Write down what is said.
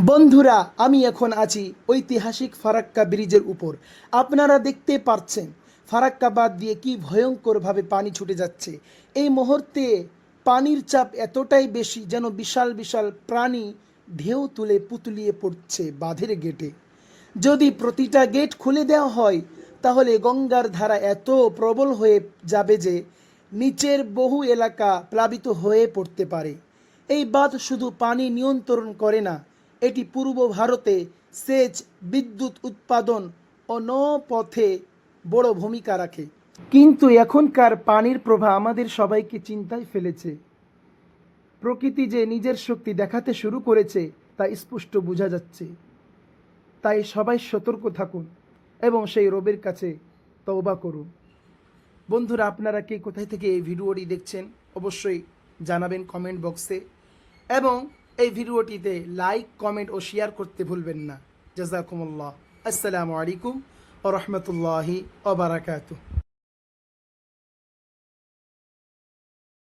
বন্ধুরা, আমি এখন আছি ঐতিহাসিক ফারাক্কা ব্রিজের উপর। আপনারা দেখতে পাচ্ছেন ফারাক্কা বাঁধ দিয়ে কি ভয়ঙ্করভাবে পানি ছুটে যাচ্ছে। এই মুহূর্তে পানির চাপ এতটাই বেশি যেন বিশাল বিশাল প্রাণী ঢেউ তুলে পুতলিয়ে পড়ছে বাঁধের গেটে। যদি প্রতিটা গেট খুলে দেওয়া হয় তাহলে গঙ্গার ধারা এত প্রবল হয়ে যাবে যে নিচের বহু এলাকা প্লাবিত হয়ে পড়তে পারে। এই বাঁধ শুধু পানি নিয়ন্ত্রণ করে না, এটি পূর্ব ভারতে সেচ, বিদ্যুৎ উৎপাদন ও নৌপথে বড় ভূমিকা রাখে। কিন্তু এখনকার পানির প্রবাহ আমাদের সবাইকে চিন্তায় ফেলেছে। প্রকৃতি যে নিজের শক্তি দেখাতে শুরু করেছে তা স্পষ্ট বোঝা যাচ্ছে। তাই সবাই সতর্ক থাকুন এবং সেই রবের কাছে তওবা করুন। বন্ধুরা, আপনারা কে কোথায় থেকে এই ভিডিওটি দেখছেন অবশ্যই জানাবেন কমেন্ট বক্সে, এবং এই ভিডিওটিতে লাইক, কমেন্ট ও শেয়ার করতে ভুলবেন না। জাযাকুমুল্লাহ। আসসালামু আলাইকুম ওয়া রাহমাতুল্লাহি ওয়া বারাকাতুহু।